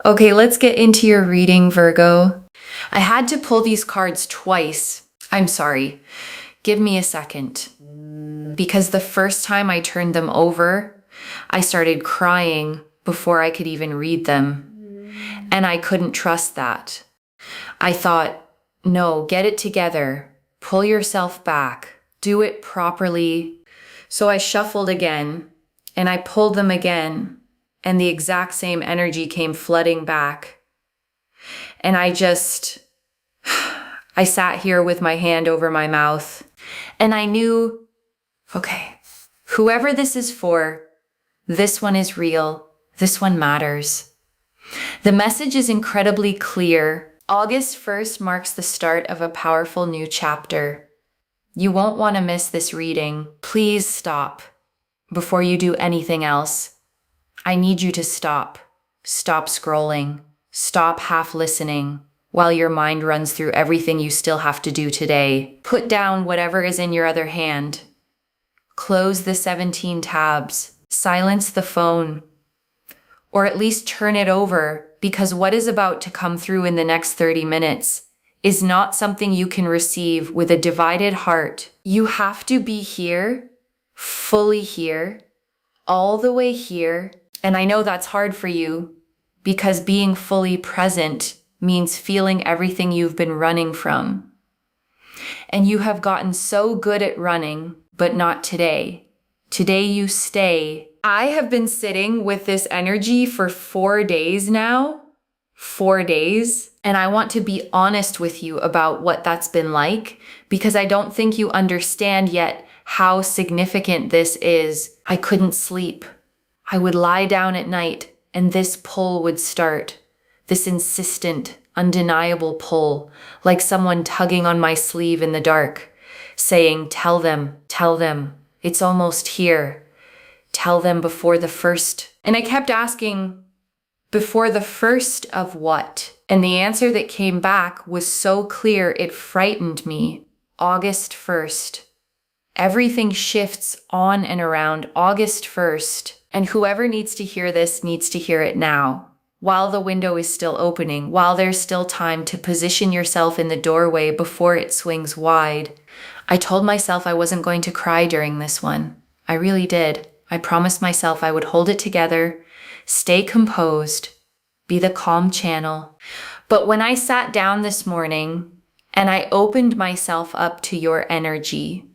Okay, let's get into your reading, Virgo. I had to pull these cards twice. I'm sorry. Give me a second. Because the first time I turned them over, I started crying before I could even read them. And I couldn't trust that. I thought, no, get it together. Pull yourself back. Do it properly. So I shuffled again, and I pulled them again, and the exact same energy came flooding back. And I sat here with my hand over my mouth, and I knew, okay, whoever this is for, this one is real. This one matters. The message is incredibly clear. August 1st marks the start of a powerful new chapter. You won't want to miss this reading. Please stop before you do anything else. I need you to stop. Stop scrolling. Stop half listening while your mind runs through everything you still have to do today. Put down whatever is in your other hand. Close the 17 tabs. Silence the phone. Or at least turn it over, because what is about to come through in the next 30 minutes is not something you can receive with a divided heart. You have to be here, fully here, all the way here. And I know that's hard for you, because being fully present means feeling everything you've been running from. And you have gotten so good at running, but not today. Today you stay. I have been sitting with this energy for 4 days now. 4 days. And I want to be honest with you about what that's been like, because I don't think you understand yet how significant this is. I couldn't sleep. I would lie down at night and this pull would start. This insistent, undeniable pull, like someone tugging on my sleeve in the dark, saying, tell them, it's almost here. Tell them before the first. And I kept asking, before the first of what? And the answer that came back was so clear it frightened me. August 1st. Everything shifts on and around August 1st. And whoever needs to hear this needs to hear it now. While the window is still opening, while there's still time to position yourself in the doorway before it swings wide. I told myself I wasn't going to cry during this one. I really did. I promised myself I would hold it together, stay composed, be the calm channel. But when I sat down this morning and I opened myself up to your energy,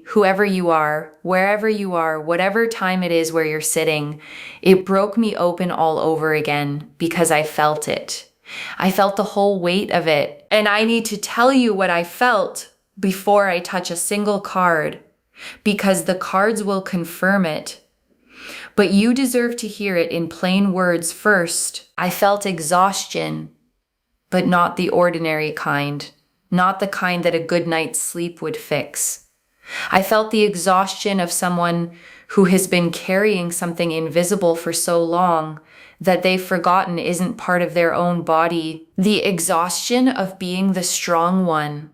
whoever you are, wherever you are, whatever time it is where you're sitting, it broke me open all over again because I felt it. I felt the whole weight of it. And I need to tell you what I felt before I touch a single card, because the cards will confirm it. But you deserve to hear it in plain words first. I felt exhaustion, but not the ordinary kind, not the kind that a good night's sleep would fix. I felt the exhaustion of someone who has been carrying something invisible for so long that they've forgotten isn't part of their own body. The exhaustion of being the strong one,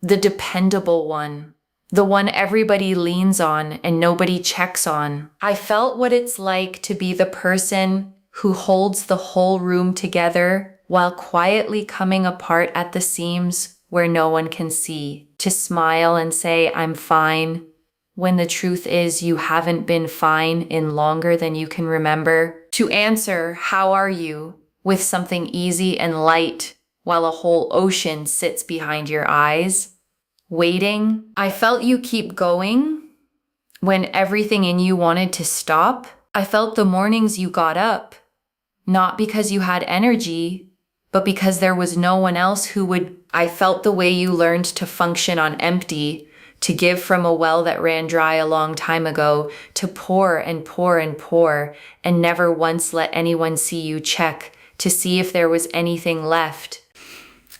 the dependable one, the one everybody leans on and nobody checks on. I felt what it's like to be the person who holds the whole room together while quietly coming apart at the seams where no one can see. To smile and say, I'm fine, when the truth is you haven't been fine in longer than you can remember. To answer, how are you, with something easy and light while a whole ocean sits behind your eyes. Waiting. I felt you keep going when everything in you wanted to stop. I felt the mornings you got up, not because you had energy, but because there was no one else who would. I felt the way you learned to function on empty, to give from a well that ran dry a long time ago, to pour and pour and pour, and never once let anyone see you check to see if there was anything left.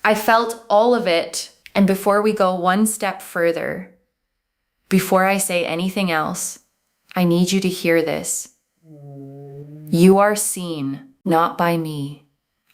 I felt all of it. And before we go one step further, before I say anything else, I need you to hear this. You are seen, not by me.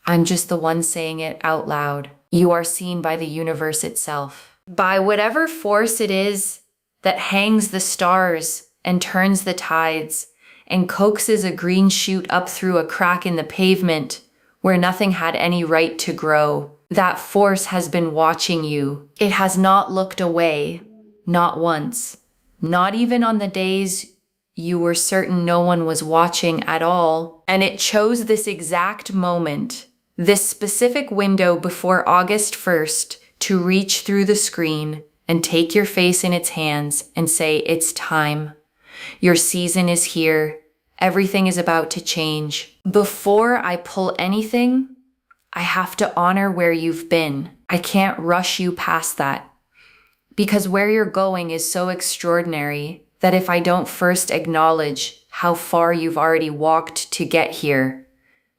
I'm just the one saying it out loud. You are seen by the universe itself. By whatever force it is that hangs the stars and turns the tides and coaxes a green shoot up through a crack in the pavement where nothing had any right to grow. That force has been watching you. It has not looked away, not once, not even on the days you were certain no one was watching at all. And it chose this exact moment, this specific window before August 1st, to reach through the screen and take your face in its hands and say, it's time. Your season is here. Everything is about to change. Before I pull anything, I have to honor where you've been. I can't rush you past that. Because where you're going is so extraordinary that if I don't first acknowledge how far you've already walked to get here,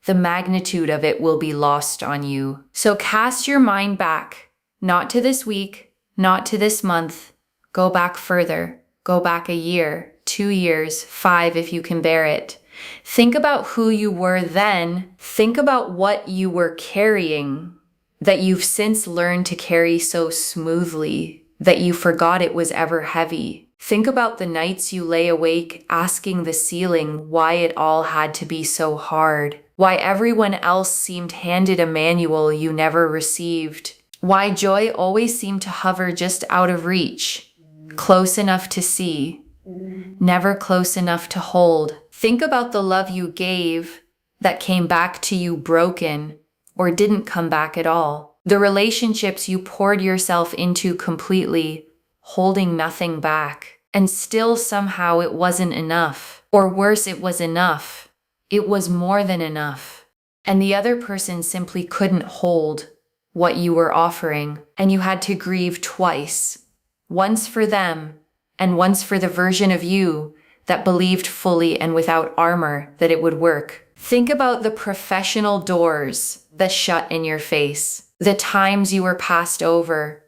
the magnitude of it will be lost on you. So cast your mind back, not to this week, not to this month. Go back further. Go back a year, 2 years, 5 if you can bear it. Think about who you were then. Think about what you were carrying that you've since learned to carry so smoothly that you forgot it was ever heavy. Think about the nights you lay awake asking the ceiling why it all had to be so hard, why everyone else seemed handed a manual you never received, why joy always seemed to hover just out of reach, close enough to see, never close enough to hold. Think about the love you gave that came back to you broken or didn't come back at all. The relationships you poured yourself into completely, holding nothing back. And still somehow it wasn't enough. Or worse, it was enough. It was more than enough. And the other person simply couldn't hold what you were offering. And you had to grieve twice. Once for them, and once for the version of you that believed fully and without armor that it would work. Think about the professional doors that shut in your face. The times you were passed over,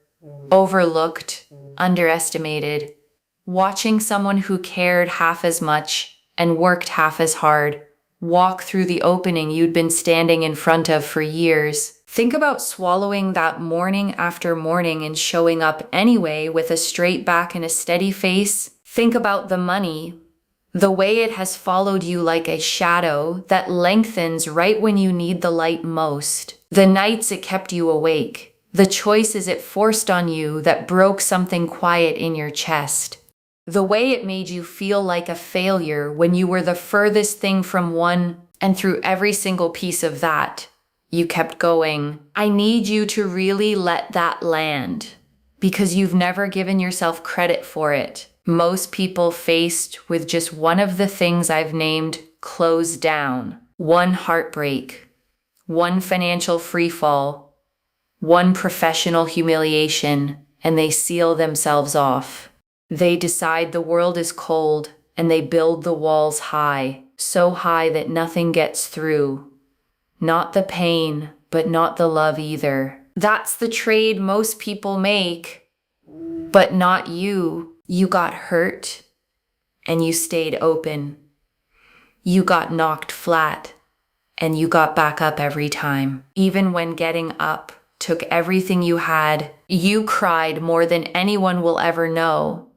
overlooked, underestimated. Watching someone who cared half as much and worked half as hard walk through the opening you'd been standing in front of for years. Think about swallowing that morning after morning and showing up anyway with a straight back and a steady face. Think about the money, the way it has followed you like a shadow that lengthens right when you need the light most. The nights it kept you awake, the choices it forced on you that broke something quiet in your chest. The way it made you feel like a failure when you were the furthest thing from one, and through every single piece of that, you kept going. I need you to really let that land, because you've never given yourself credit for it. Most people faced with just one of the things I've named close down, one heartbreak, one financial freefall, one professional humiliation, and they seal themselves off. They decide the world is cold, and they build the walls high, so high that nothing gets through. Not the pain, but not the love either. That's the trade most people make, but not you. You got hurt, and you stayed open. You got knocked flat, and you got back up every time. Even when getting up took everything you had, you cried more than anyone will ever know.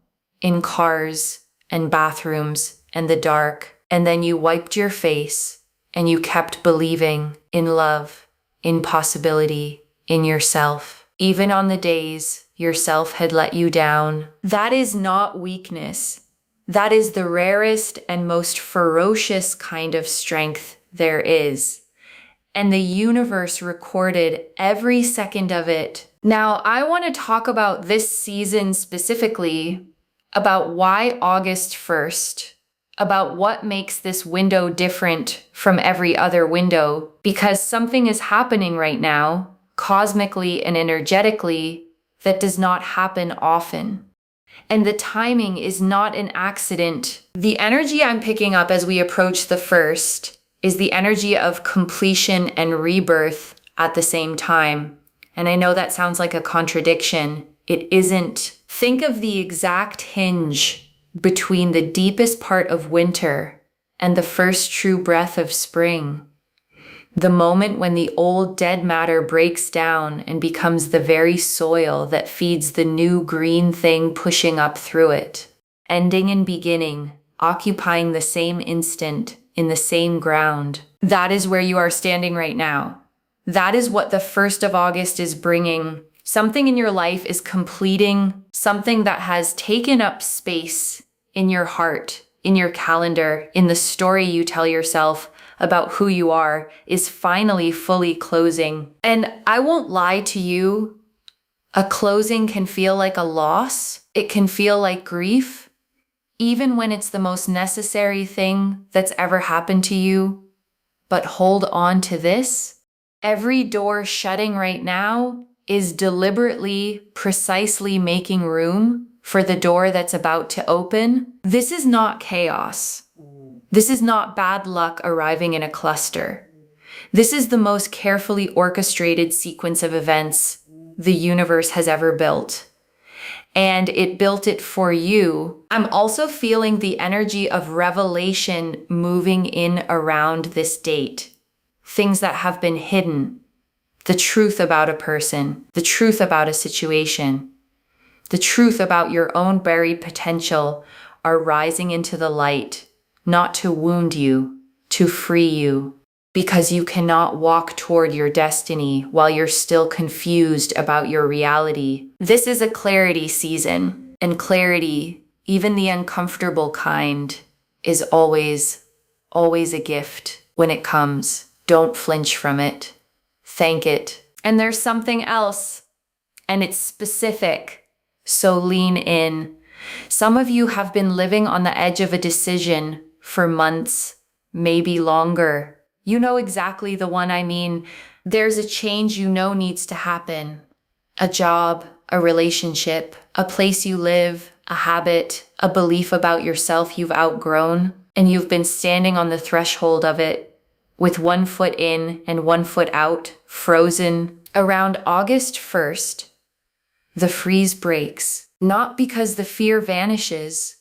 In cars and bathrooms and the dark. And then you wiped your face and you kept believing in love, in possibility, in yourself. Even on the days yourself had let you down. That is not weakness. That is the rarest and most ferocious kind of strength there is. And the universe recorded every second of it. Now, I want to talk about this season specifically, about why August 1st, about what makes this window different from every other window, because something is happening right now, cosmically and energetically, that does not happen often. And the timing is not an accident. The energy I'm picking up as we approach the first is the energy of completion and rebirth at the same time. And I know that sounds like a contradiction. It isn't. Think of the exact hinge between the deepest part of winter and the first true breath of spring. The moment when the old dead matter breaks down and becomes the very soil that feeds the new green thing pushing up through it. Ending and beginning, occupying the same instant in the same ground. That is where you are standing right now. That is what the 1st of August is bringing. Something in your life is completing something that has taken up space in your heart, in your calendar, in the story you tell yourself about who you are is finally fully closing. And I won't lie to you, a closing can feel like a loss. It can feel like grief, even when it's the most necessary thing that's ever happened to you. But hold on to this. Every door shutting right now is deliberately, precisely making room for the door that's about to open. This is not chaos. This is not bad luck arriving in a cluster. This is the most carefully orchestrated sequence of events the universe has ever built. And it built it for you. I'm also feeling the energy of revelation moving in around this date. Things that have been hidden. The truth about a person, the truth about a situation, the truth about your own buried potential are rising into the light, not to wound you, to free you, because you cannot walk toward your destiny while you're still confused about your reality. This is a clarity season, and clarity, even the uncomfortable kind, is always a gift when it comes. Don't flinch from it. Thank it. And there's something else, and it's specific, so lean in. Some of you have been living on the edge of a decision for months, maybe longer. You know exactly the one I mean. There's a change you know needs to happen. A job, a relationship, a place you live, a habit, a belief about yourself you've outgrown, and you've been standing on the threshold of it, with one foot in and one foot out, frozen. Around August 1st, the freeze breaks. Not because the fear vanishes.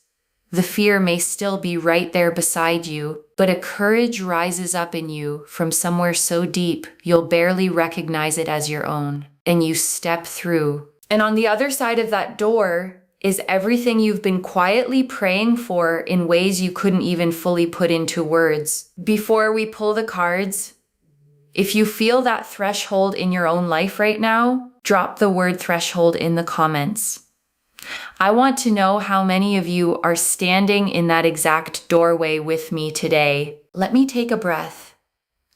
The fear may still be right there beside you, but a courage rises up in you from somewhere so deep you'll barely recognize it as your own. And you step through. And on the other side of that door is everything you've been quietly praying for in ways you couldn't even fully put into words. Before we pull the cards, if you feel that threshold in your own life right now, drop the word threshold in the comments. I want to know how many of you are standing in that exact doorway with me today. Let me take a breath.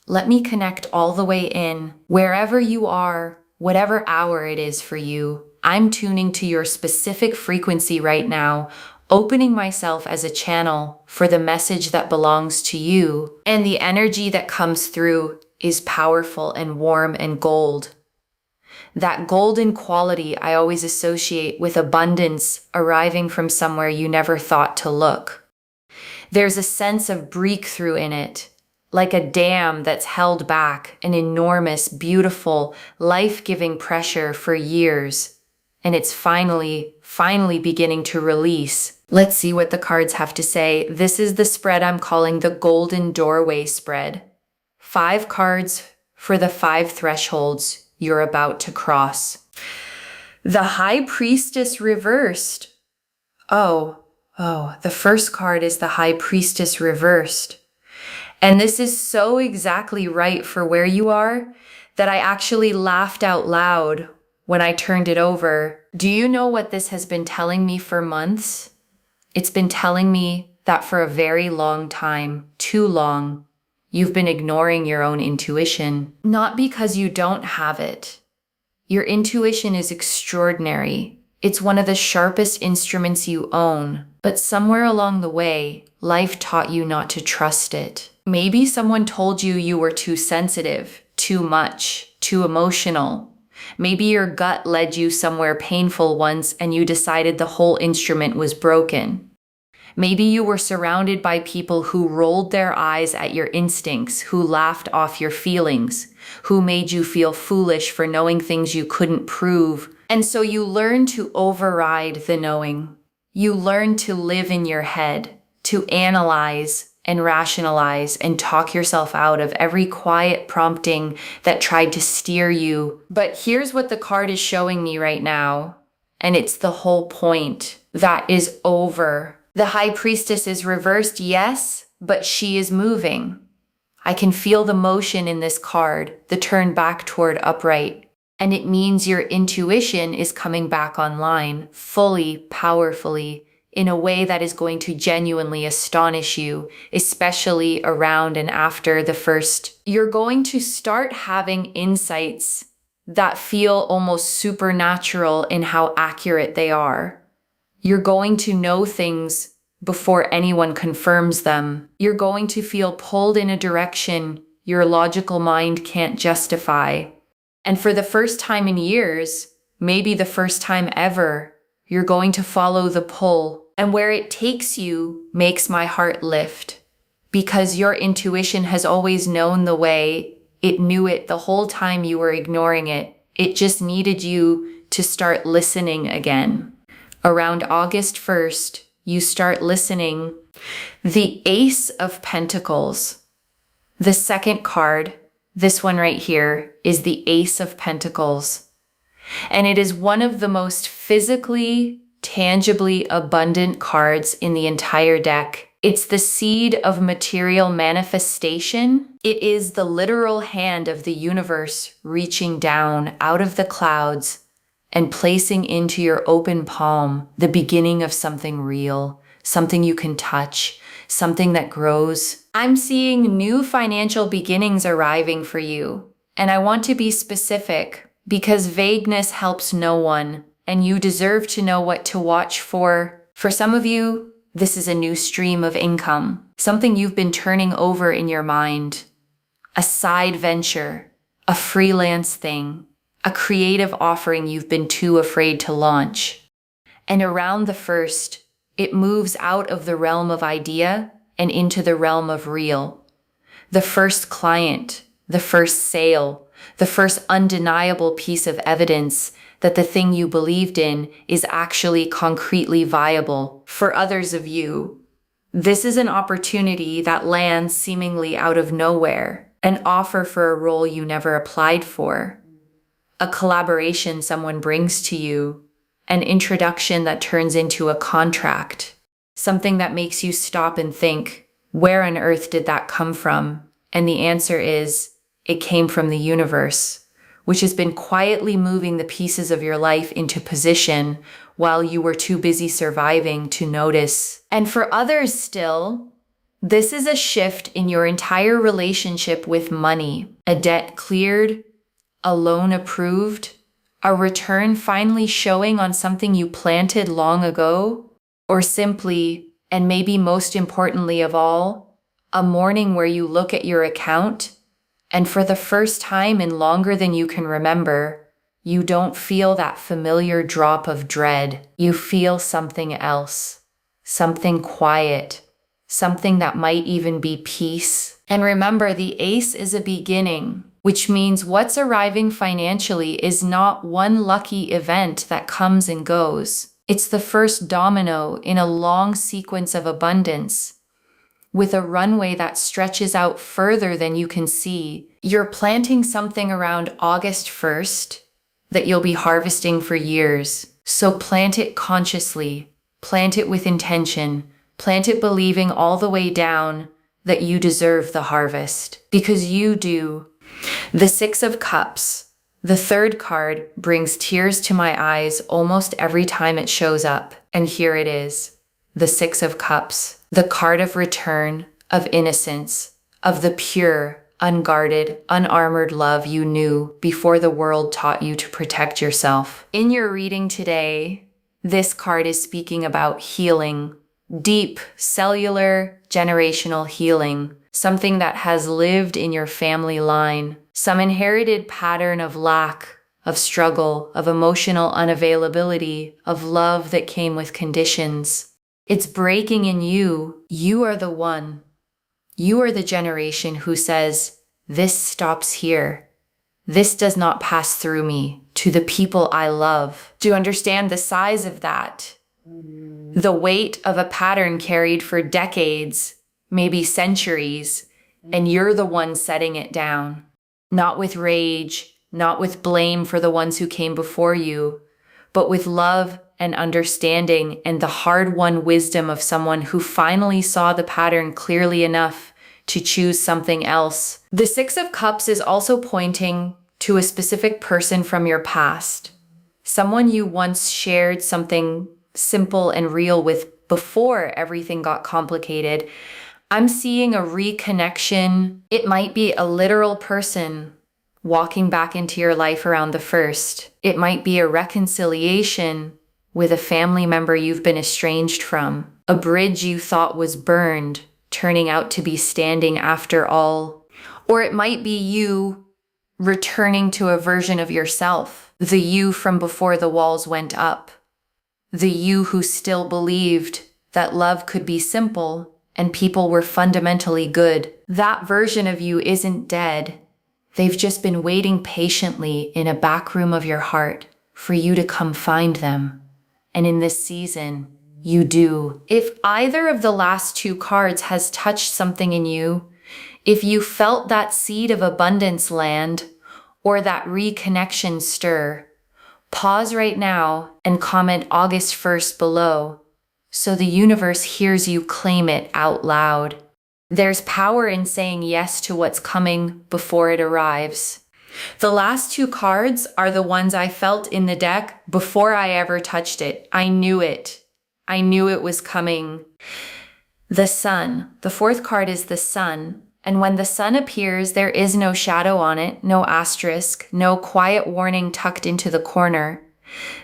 Let me connect all the way in. Wherever you are, whatever hour it is for you, I'm tuning to your specific frequency right now, opening myself as a channel for the message that belongs to you. And the energy that comes through is powerful and warm and gold. That golden quality I always associate with abundance arriving from somewhere you never thought to look. There's a sense of breakthrough in it, like a dam that's held back an enormous, beautiful, life-giving pressure for years. And it's finally beginning to release. Let's see what the cards have to say. This is the spread I'm calling the Golden Doorway spread. 5 cards for the 5 thresholds you're about to cross. The High Priestess reversed. Oh, the first card is the High Priestess reversed. And this is so exactly right for where you are that I actually laughed out loud when I turned it over. Do you know what this has been telling me for months? It's been telling me that for a very long time, too long, you've been ignoring your own intuition. Not because you don't have it. Your intuition is extraordinary. It's one of the sharpest instruments you own. But somewhere along the way, life taught you not to trust it. Maybe someone told you you were too sensitive, too much, too emotional. Maybe your gut led you somewhere painful once and you decided the whole instrument was broken. Maybe you were surrounded by people who rolled their eyes at your instincts, who laughed off your feelings, who made you feel foolish for knowing things you couldn't prove. And so you learned to override the knowing. You learned to live in your head, to analyze and rationalize and talk yourself out of every quiet prompting that tried to steer you. But here's what the card is showing me right now, and it's the whole point. That is over. The High Priestess is reversed, yes, but she is moving. I can feel the motion in this card, the turn back toward upright. And it means your intuition is coming back online, fully, powerfully, in a way that is going to genuinely astonish you, especially around and after the first. You're going to start having insights that feel almost supernatural in how accurate they are. You're going to know things before anyone confirms them. You're going to feel pulled in a direction your logical mind can't justify. And for the first time in years, maybe the first time ever, you're going to follow the pull. And where it takes you makes my heart lift. Because your intuition has always known the way. It knew it the whole time you were ignoring it. It just needed you to start listening again. Around August 1st, you start listening. The Ace of Pentacles. The second card, this one right here, is the Ace of Pentacles. And it is one of the most physically, tangibly abundant cards in the entire deck. It's the seed of material manifestation. It is the literal hand of the universe reaching down out of the clouds and placing into your open palm the beginning of something real, something you can touch, something that grows. I'm seeing new financial beginnings arriving for you. And I want to be specific because vagueness helps no one, and you deserve to know what to watch for. For some of you, this is a new stream of income, something you've been turning over in your mind, a side venture, a freelance thing, a creative offering you've been too afraid to launch. And around the first, it moves out of the realm of idea and into the realm of real. The first client, the first sale, the first undeniable piece of evidence that the thing you believed in is actually concretely viable. For others of you, this is an opportunity that lands seemingly out of nowhere, an offer for a role you never applied for, a collaboration someone brings to you, an introduction that turns into a contract, something that makes you stop and think, where on earth did that come from? And the answer is, it came from the universe, which has been quietly moving the pieces of your life into position while you were too busy surviving to notice. And for others still, this is a shift in your entire relationship with money, a debt cleared, a loan approved, a return finally showing on something you planted long ago, or simply, and maybe most importantly of all, a morning where you look at your account and for the first time in longer than you can remember, you don't feel that familiar drop of dread. You feel something else, something quiet, something that might even be peace. And remember, the Ace is a beginning, which means what's arriving financially is not one lucky event that comes and goes. It's the first domino in a long sequence of abundance, with a runway that stretches out further than you can see. You're planting something around August 1st that you'll be harvesting for years. So plant it consciously, plant it with intention, plant it believing all the way down that you deserve the harvest, because you do. The Six of Cups, the third card, brings tears to my eyes almost every time it shows up. And here it is, the Six of Cups. The card of return, of innocence, of the pure, unguarded, unarmored love you knew before the world taught you to protect yourself. In your reading today, this card is speaking about healing, deep, cellular, generational healing, something that has lived in your family line, some inherited pattern of lack, of struggle, of emotional unavailability, of love that came with conditions. It's breaking in you. You are the one. You are the generation who says, this stops here. This does not pass through me to the people I love. Do you understand the size of that? The weight of a pattern carried for decades, maybe centuries, and you're the one setting it down. Not with rage, not with blame for the ones who came before you, but with love and understanding and the hard-won wisdom of someone who finally saw the pattern clearly enough to choose something else. The Six of Cups is also pointing to a specific person from your past, someone you once shared something simple and real with before everything got complicated. I'm seeing a reconnection. It might be a literal person walking back into your life around the 1st. It might be a reconciliation with a family member you've been estranged from, a bridge you thought was burned, turning out to be standing after all. Or it might be you returning to a version of yourself, the you from before the walls went up, the you who still believed that love could be simple and people were fundamentally good. That version of you isn't dead. They've just been waiting patiently in a back room of your heart for you to come find them. And in this season, you do. If either of the last two cards has touched something in you, if you felt that seed of abundance land or that reconnection stir, pause right now and comment August 1st below so the universe hears you claim it out loud. There's power in saying yes to what's coming before it arrives. The last two cards are the ones I felt in the deck before I ever touched it. I knew it. I knew it was coming. The Sun. The 4th card is the Sun. And when the sun appears, there is no shadow on it, no asterisk, no quiet warning tucked into the corner.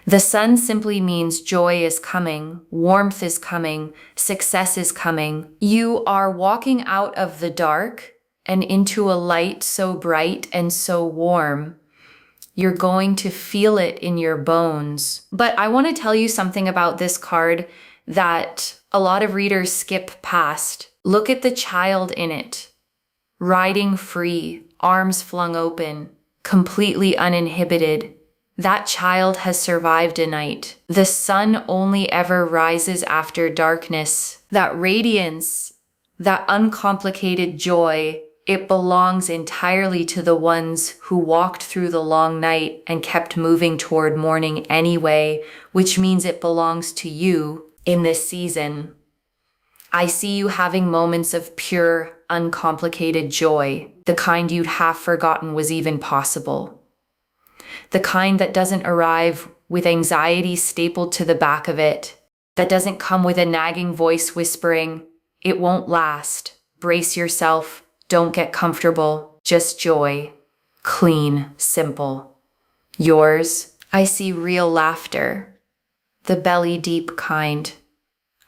The sun simply means joy is coming, warmth is coming, success is coming. You are walking out of the dark and into a light so bright and so warm. You're going to feel it in your bones. But I want to tell you something about this card that a lot of readers skip past. Look at the child in it. Riding free, arms flung open, completely uninhibited. That child has survived a night. The sun only ever rises after darkness. That radiance, that uncomplicated joy, it belongs entirely to the ones who walked through the long night and kept moving toward morning anyway, which means it belongs to you in this season. I see you having moments of pure, uncomplicated joy, the kind you'd half forgotten was even possible. The kind that doesn't arrive with anxiety stapled to the back of it, that doesn't come with a nagging voice whispering, "It won't last. Brace yourself. Don't get comfortable. Just joy. Clean, simple." Yours, I see real laughter, the belly deep kind.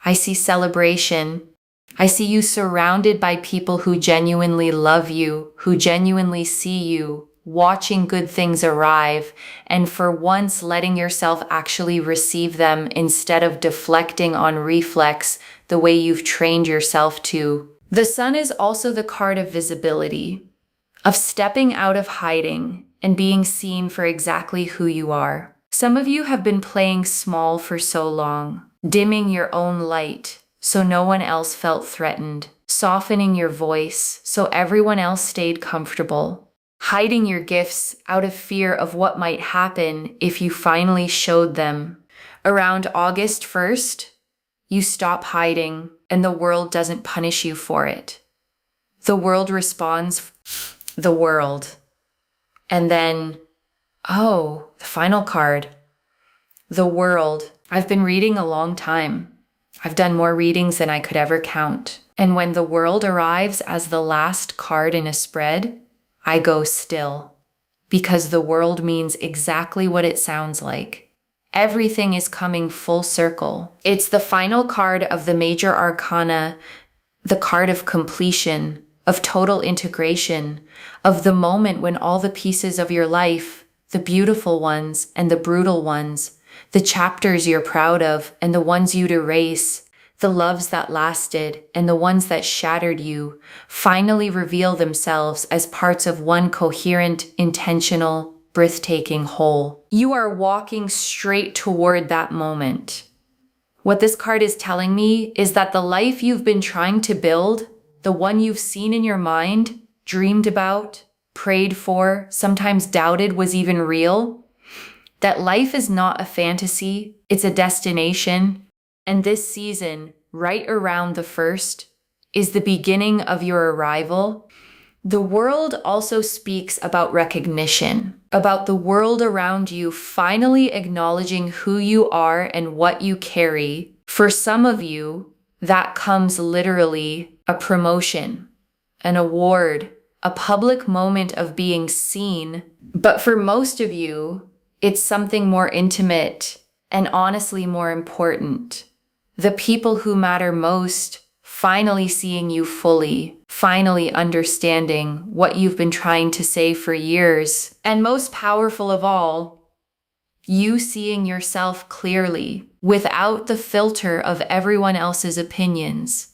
I see celebration. I see you surrounded by people who genuinely love you, who genuinely see you, watching good things arrive, and for once letting yourself actually receive them instead of deflecting on reflex the way you've trained yourself to. The sun is also the card of visibility, of stepping out of hiding and being seen for exactly who you are. Some of you have been playing small for so long, dimming your own light so no one else felt threatened, softening your voice so everyone else stayed comfortable, hiding your gifts out of fear of what might happen if you finally showed them. Around August 1st, you stop hiding and the world doesn't punish you for it. The world responds, the world. And then, oh, the final card, the world. I've been reading a long time. I've done more readings than I could ever count. And when the world arrives as the last card in a spread, I go still. Because the world means exactly what it sounds like. Everything is coming full circle. It's the final card of the major arcana, the card of completion, of total integration, of the moment when all the pieces of your life, the beautiful ones and the brutal ones, the chapters you're proud of and the ones you'd erase, the loves that lasted and the ones that shattered you, finally reveal themselves as parts of one coherent, intentional, breathtaking whole. You are walking straight toward that moment. What this card is telling me is that the life you've been trying to build, the one you've seen in your mind, dreamed about, prayed for, sometimes doubted was even real, that life is not a fantasy, it's a destination. And this season, right around the 1st, is the beginning of your arrival. The world also speaks about recognition, about the world around you finally acknowledging who you are and what you carry. For some of you, that comes literally a promotion, an award, a public moment of being seen. But for most of you, it's something more intimate and honestly more important. The people who matter most finally seeing you fully, finally understanding what you've been trying to say for years. And most powerful of all, you seeing yourself clearly, without the filter of everyone else's opinions,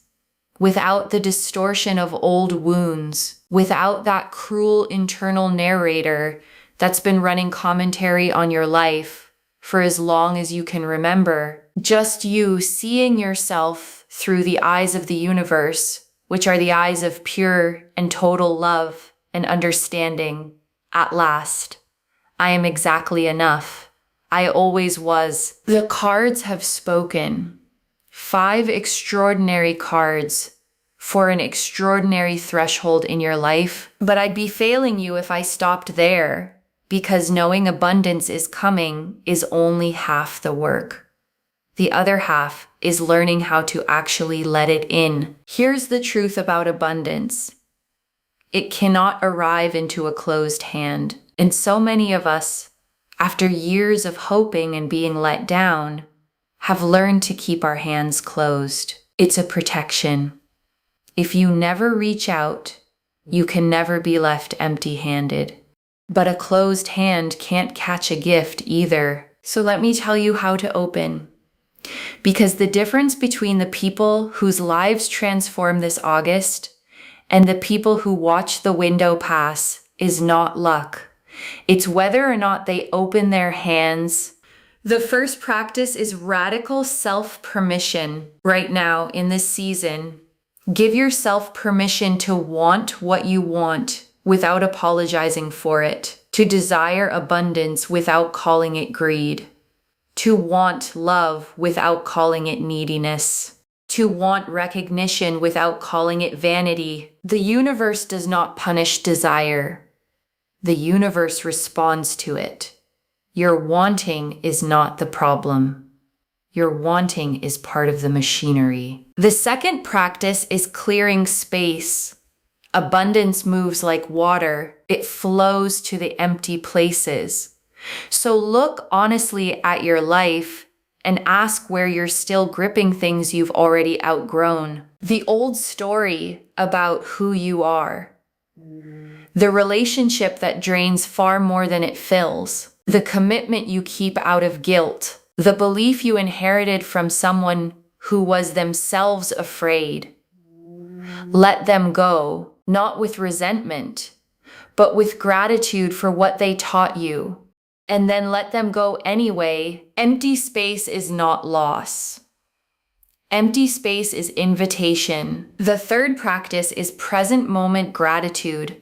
without the distortion of old wounds, without that cruel internal narrator that's been running commentary on your life for as long as you can remember. Just you seeing yourself through the eyes of the universe, which are the eyes of pure and total love and understanding. At last, I am exactly enough. I always was. The cards have spoken. 5 extraordinary cards for an extraordinary threshold in your life. But I'd be failing you if I stopped there, because knowing abundance is coming is only half the work. The other half is learning how to actually let it in. Here's the truth about abundance. It cannot arrive into a closed hand. And so many of us, after years of hoping and being let down, have learned to keep our hands closed. It's a protection. If you never reach out, you can never be left empty-handed. But a closed hand can't catch a gift either. So let me tell you how to open. Because the difference between the people whose lives transform this August and the people who watch the window pass is not luck. It's whether or not they open their hands. The first practice is radical self-permission right now in this season. Give yourself permission to want what you want without apologizing for it, to desire abundance without calling it greed, to want love without calling it neediness, to want recognition without calling it vanity. The universe does not punish desire. The universe responds to it. Your wanting is not the problem. Your wanting is part of the machinery. The second practice is clearing space. Abundance moves like water. It flows to the empty places. So look honestly at your life and ask where you're still gripping things you've already outgrown. The old story about who you are. The relationship that drains far more than it fills. The commitment you keep out of guilt. The belief you inherited from someone who was themselves afraid. Let them go, not with resentment, but with gratitude for what they taught you. And then let them go anyway. Empty space is not loss. Empty space is invitation. The third practice is present moment gratitude.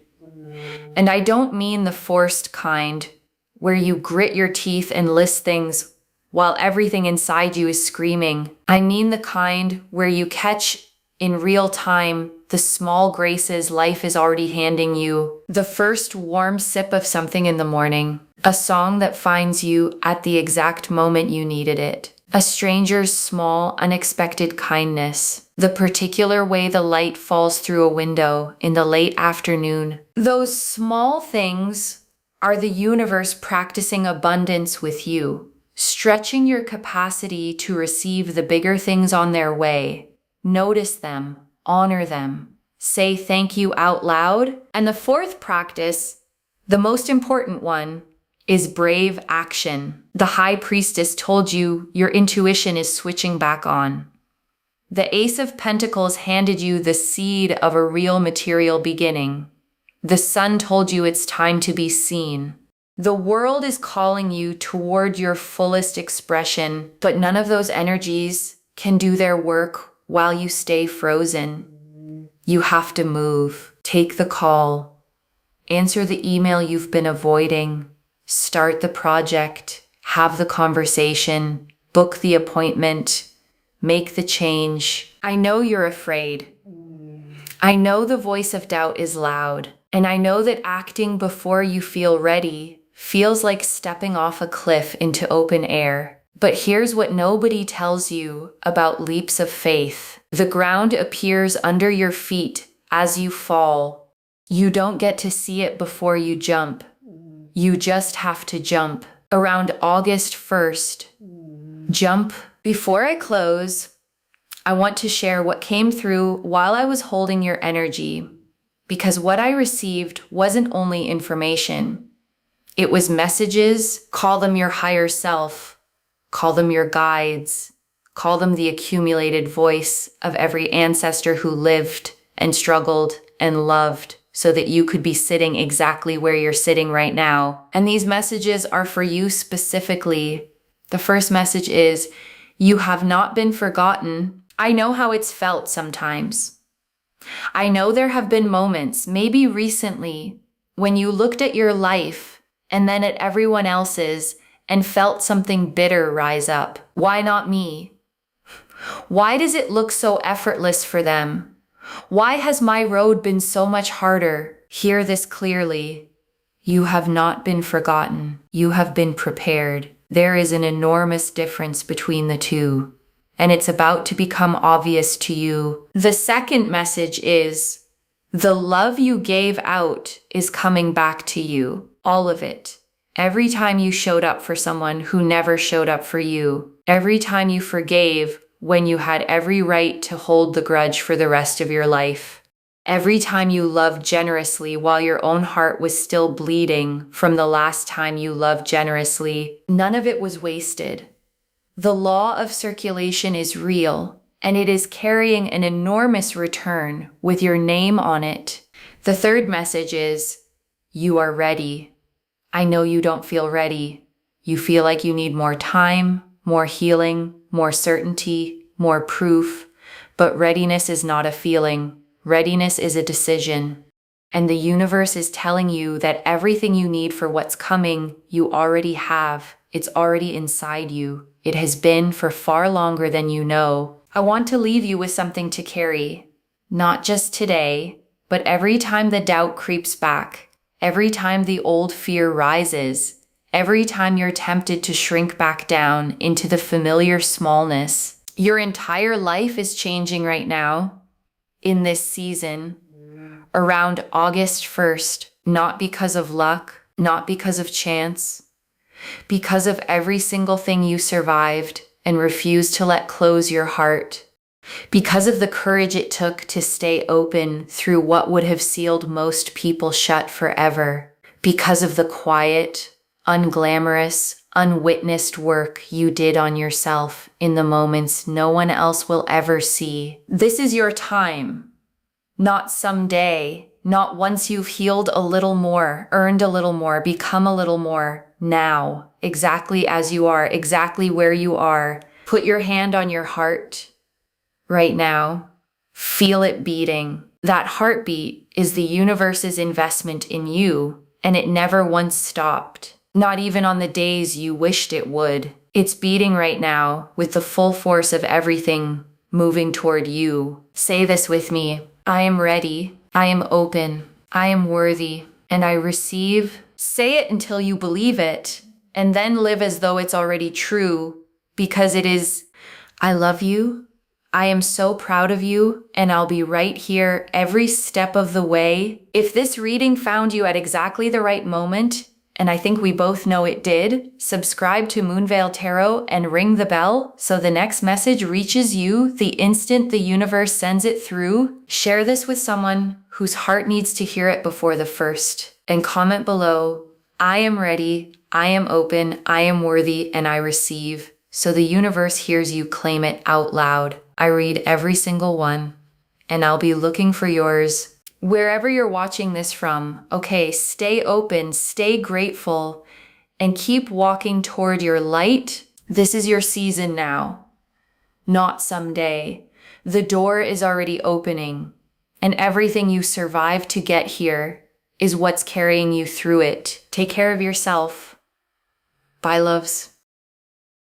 And I don't mean the forced kind, where you grit your teeth and list things while everything inside you is screaming. I mean the kind where you catch in real time the small graces life is already handing you. The first warm sip of something in the morning. A song that finds you at the exact moment you needed it. A stranger's small, unexpected kindness. The particular way the light falls through a window in the late afternoon. Those small things are the universe practicing abundance with you. Stretching your capacity to receive the bigger things on their way. Notice them, honor them, say thank you out loud. And the fourth practice, the most important one, is brave action. The high priestess told you your intuition is switching back on. The Ace of Pentacles handed you the seed of a real material beginning. The Sun told you it's time to be seen. The world is calling you toward your fullest expression, but none of those energies can do their work while you stay frozen. You have to move. Take the call. Answer the email you've been avoiding. Start the project. have the conversation, book the appointment, make the change. I know you're afraid. I know the voice of doubt is loud, and I know that acting before you feel ready feels like stepping off a cliff into open air. But here's what nobody tells you about leaps of faith. The ground appears under your feet as you fall. You don't get to see it before you jump. You just have to jump. Around August 1st, jump. Before I close, I want to share what came through while I was holding your energy, because what I received wasn't only information. It was messages. Call them your higher self. Call them your guides. Call them the accumulated voice of every ancestor who lived and struggled and loved so that you could be sitting exactly where you're sitting right now. And these messages are for you specifically. The first message is, you have not been forgotten. I know how it's felt sometimes. I know there have been moments, maybe recently, when you looked at your life and then at everyone else's and felt something bitter rise up. Why not me? Why does it look so effortless for them? Why has my road been so much harder? Hear this clearly. You have not been forgotten. You have been prepared. There is an enormous difference between the two, and it's about to become obvious to you. The second message is, the love you gave out is coming back to you. All of it. Every time you showed up for someone who never showed up for you. Every time you forgave when you had every right to hold the grudge for the rest of your life. Every time you loved generously while your own heart was still bleeding from the last time you loved generously. None of it was wasted. The law of circulation is real, and it is carrying an enormous return with your name on it. The third message is, you are ready. I know you don't feel ready. You feel like you need more time, more healing, more certainty, more proof. But readiness is not a feeling. Readiness is a decision. And the universe is telling you that everything you need for what's coming, you already have. It's already inside you. It has been for far longer than you know. I want to leave you with something to carry. Not just today, but every time the doubt creeps back. Every time the old fear rises, every time you're tempted to shrink back down into the familiar smallness. Your entire life is changing right now, in this season, around August 1st, not because of luck, not because of chance, because of every single thing you survived and refused to let close your heart. Because of the courage it took to stay open through what would have sealed most people shut forever. Because of the quiet, unglamorous, unwitnessed work you did on yourself in the moments no one else will ever see. This is your time. Not someday, not once you've healed a little more, earned a little more, become a little more. Now, exactly as you are, exactly where you are. Put your hand on your heart. Right now, feel it beating. That heartbeat is the universe's investment in you, and it never once stopped. Not even on the days you wished it would. It's beating right now with the full force of everything moving toward you. Say this with me. I am ready. I am open. I am worthy. And I receive. Say it until you believe it, and then live as though it's already true, because it is. I love you. I am so proud of you, and I'll be right here every step of the way. If this reading found you at exactly the right moment, and I think we both know it did, subscribe to Moonveil Tarot and ring the bell so the next message reaches you the instant the universe sends it through. Share this with someone whose heart needs to hear it before the first. And comment below, I am ready, I am open, I am worthy, and I receive. So the universe hears you claim it out loud. I read every single one, and I'll be looking for yours. Wherever you're watching this from, okay, stay open, stay grateful, and keep walking toward your light. This is your season now, not someday. The door is already opening, and everything you survived to get here is what's carrying you through it. Take care of yourself. Bye, loves.